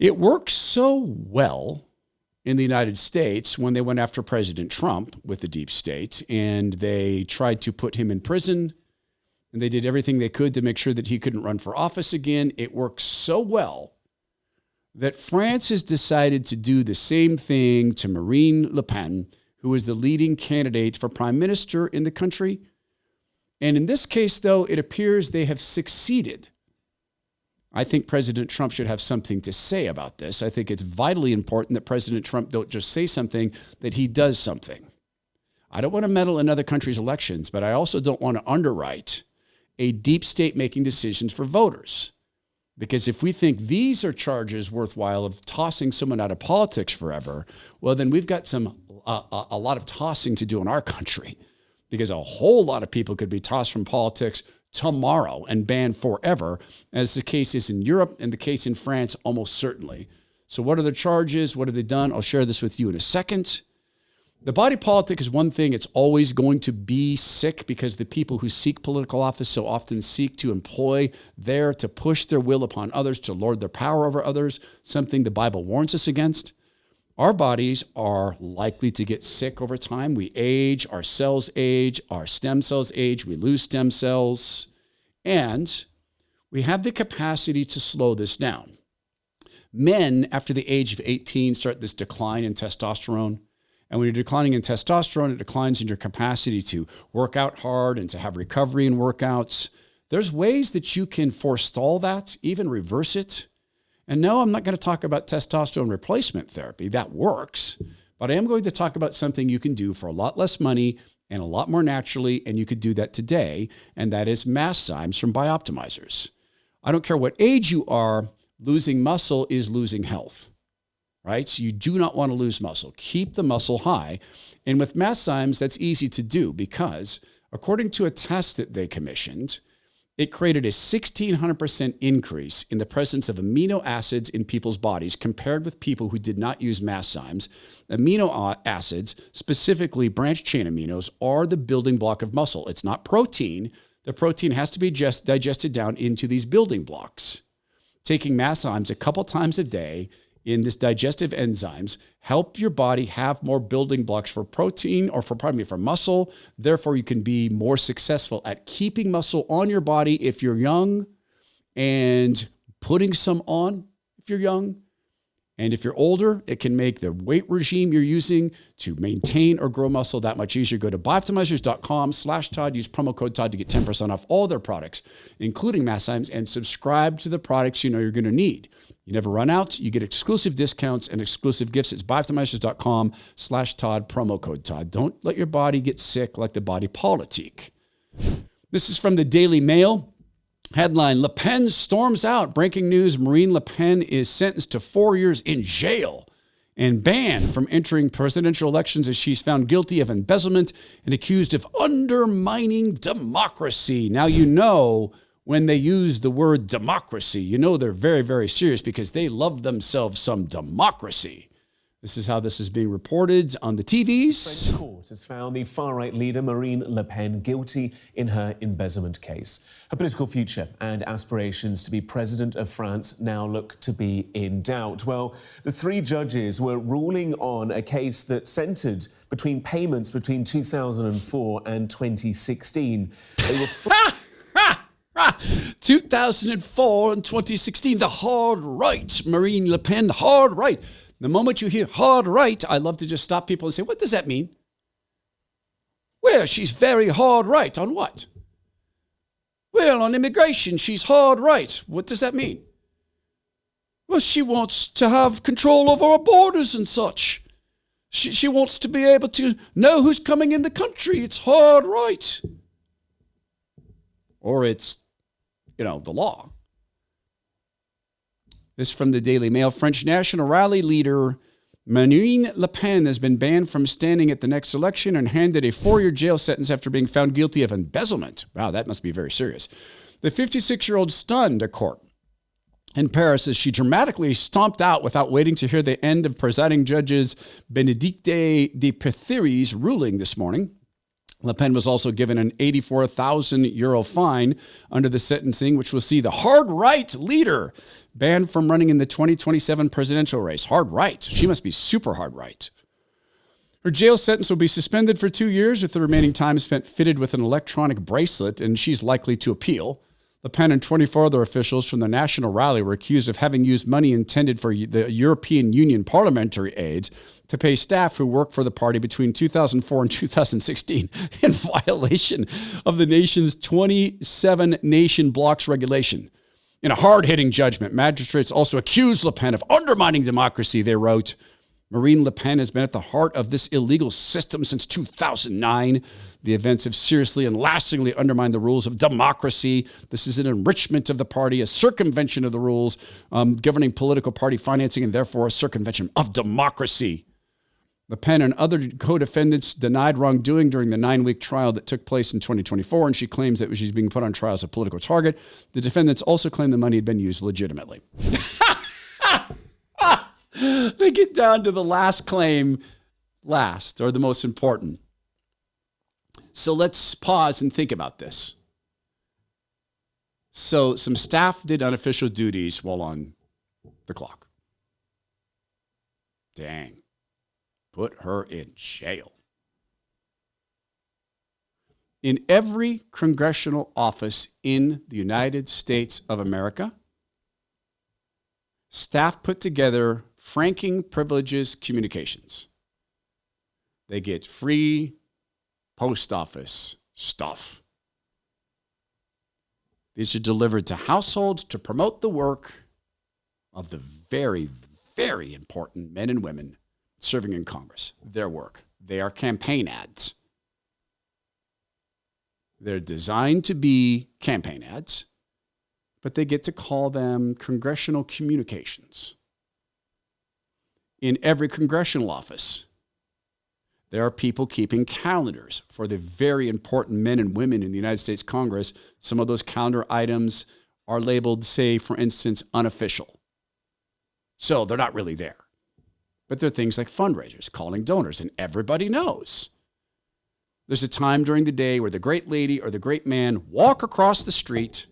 It worked so well in the United States when they went after President Trump with the deep state, and they tried to put him in prison, and they did everything they could to make sure that he couldn't run for office again. It worked so well that France has decided to do the same thing to Marine Le Pen, who is the leading candidate for prime minister in the country. And in this case, though, it appears they have succeeded. I think President Trump should have something to say about this. I think it's vitally important that President Trump don't just say something, that he does something. I don't want to meddle in other countries' elections, but I also don't want to underwrite a deep state making decisions for voters. Because if we think these are charges worthwhile of tossing someone out of politics forever, well, then we've got a lot of tossing to do in our country, because a whole lot of people could be tossed from politics tomorrow and banned forever, as the case is in Europe and the case in France, almost certainly. So what are the charges? What have they done? I'll share this with you in a second. The body politic is one thing. It's always going to be sick, because the people who seek political office so often seek to employ there to push their will upon others, to lord their power over others, something the Bible warns us against. Our bodies are likely to get sick over time. We age, our cells age, our stem cells age, we lose stem cells, and we have the capacity to slow this down. Men, after the age of 18, start this decline in testosterone. And when you're declining in testosterone, it declines in your capacity to work out hard and to have recovery in workouts. There's ways that you can forestall that, even reverse it. And no, I'm not going to talk about testosterone replacement therapy. That works. But I am going to talk about something you can do for a lot less money and a lot more naturally, and you could do that today, and that is Masszymes from Bioptimizers. I don't care what age you are, losing muscle is losing health, right? So you do not want to lose muscle. Keep the muscle high. And with Masszymes, that's easy to do, because according to a test that they commissioned, it created a 1,600% increase in the presence of amino acids in people's bodies compared with people who did not use Masszymes. Amino acids, specifically branched-chain aminos, are the building block of muscle. It's not protein. The protein has to be digested down into these building blocks. Taking Masszymes a couple times a day in this digestive enzymes help your body have more building blocks for protein, or for muscle. Therefore, you can be more successful at keeping muscle on your body if you're young, and putting some on if you're young. And if you're older, it can make the weight regime you're using to maintain or grow muscle that much easier. Go to bioptimizers.com/Todd. Use promo code Todd to get 10% off all their products, including Masszymes, and subscribe to the products you know you're going to need. You never run out. You get exclusive discounts and exclusive gifts. It's bioptimizers.com/Todd, promo code Todd. Don't let your body get sick like the body politic. This is from the Daily Mail. Headline, Le Pen storms out. Breaking news, Marine Le Pen is sentenced to 4 years in jail and banned from entering presidential elections as she's found guilty of embezzlement and accused of undermining democracy. Now, you know, when they use the word democracy, you know they're very, very serious, because they love themselves some democracy. This is how this is being reported on the TVs. French court has found the far-right leader Marine Le Pen guilty in her embezzlement case. Her political future and aspirations to be president of France now look to be in doubt. Well, the three judges were ruling on a case that centred between payments between 2004 and 2016. They were 2004 and 2016, the hard right, Marine Le Pen, hard right. The moment you hear hard right, I love to just stop people and say, what does that mean? Well, she's very hard right. On what? Well, on immigration, she's hard right. What does that mean? Well, she wants to have control over our borders and such. She wants to be able to know who's coming in the country. It's hard right. Or it's, the law. This from the Daily Mail. French National Rally leader Marine Le Pen has been banned from standing at the next election and handed a 4-year jail sentence after being found guilty of embezzlement. Wow, that must be very serious. The 56-year-old stunned a court in Paris as she dramatically stomped out without waiting to hear the end of presiding judges Bénédicte de Péthyry's ruling this morning. Le Pen was also given an 84,000 euro fine under the sentencing, which will see the hard right leader banned from running in the 2027 presidential race. Hard right. She must be super hard right. Her jail sentence will be suspended for 2 years, with the remaining time spent fitted with an electronic bracelet, and she's likely to appeal. Le Pen and 24 other officials from the National Rally were accused of having used money intended for the European Union parliamentary aids to pay staff who worked for the party between 2004 and 2016 in violation of the nation's 27 nation blocks regulation. In a hard-hitting judgment, magistrates also accused Le Pen of undermining democracy. They wrote, Marine Le Pen has been at the heart of this illegal system since 2009. The events have seriously and lastingly undermined the rules of democracy. This is an enrichment of the party, a circumvention of the rules governing political party financing, and therefore a circumvention of democracy. Le Pen and other co-defendants denied wrongdoing during the 9-week trial that took place in 2024, and she claims that she's being put on trial as a political target. The defendants also claim the money had been used legitimately. They get down to the last claim last, or the most important. So let's pause and think about this. So some staff did unofficial duties while on the clock. Dang. Put her in jail. In every congressional office in the United States of America, staff put together franking privileges communications. They get free post office stuff. These are delivered to households to promote the work of the very, very important men and women serving in Congress. Their work. They are campaign ads. They're designed to be campaign ads, but they get to call them congressional communications. In every congressional office, there are people keeping calendars for the very important men and women in the United States Congress. Some of those calendar items are labeled, say, for instance, unofficial. So they're not really there. But they're things like fundraisers, calling donors, and everybody knows. There's a time during the day where the great lady or the great man walk across the street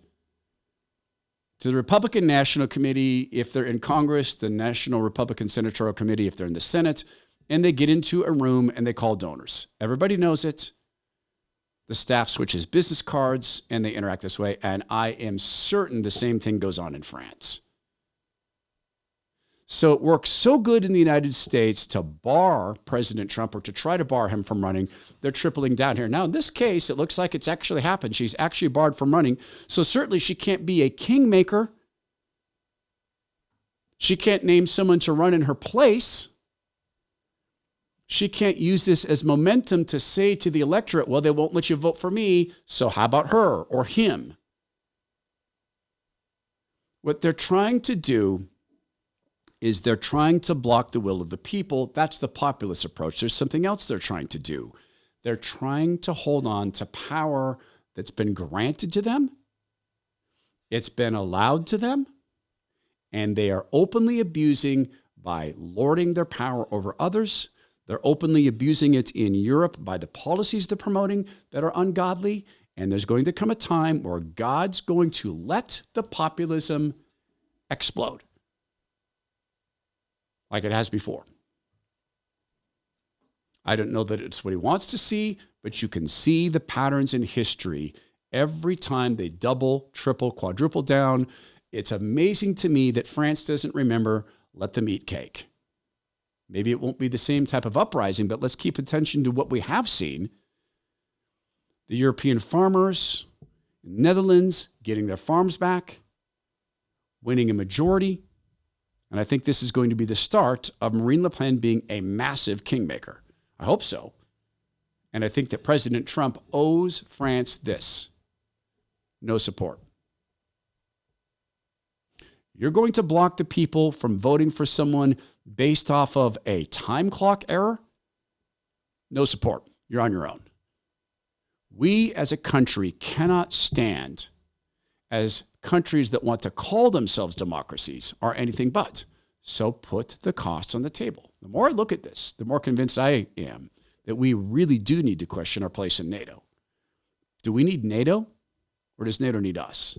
to the Republican National Committee, if they're in Congress, the National Republican Senatorial Committee, if they're in the Senate, and they get into a room and they call donors. Everybody knows it. The staff switches business cards and they interact this way, and I am certain the same thing goes on in France. So it works so good in the United States to bar President Trump, or to try to bar him from running. They're tripling down here. Now, in this case, it looks like it's actually happened. She's actually barred from running. So certainly she can't be a kingmaker. She can't name someone to run in her place. She can't use this as momentum to say to the electorate, well, they won't let you vote for me, so how about her or him? What they're trying to do is they're trying to block the will of the people. That's the populist approach. There's something else they're trying to do. They're trying to hold on to power that's been granted to them. It's been allowed to them. And they are openly abusing by lording their power over others. They're openly abusing it in Europe by the policies they're promoting that are ungodly. And there's going to come a time where God's going to let the populism explode, like it has before. I don't know that it's what he wants to see, but you can see the patterns in history. Every time they double, triple, quadruple down, it's amazing to me that France doesn't remember, let them eat cake. Maybe it won't be the same type of uprising, but let's keep attention to what we have seen. The European farmers, Netherlands, getting their farms back, winning a majority. And I think this is going to be the start of Marine Le Pen being a massive kingmaker. I hope so. And I think that President Trump owes France this: no support. You're going to block the people from voting for someone based off of a time clock error? No support. You're on your own. We as a country cannot stand as countries that want to call themselves democracies are anything but. So put the costs on the table. The more I look at this, the more convinced I am that we really do need to question our place in NATO. Do we need NATO, or does NATO need us?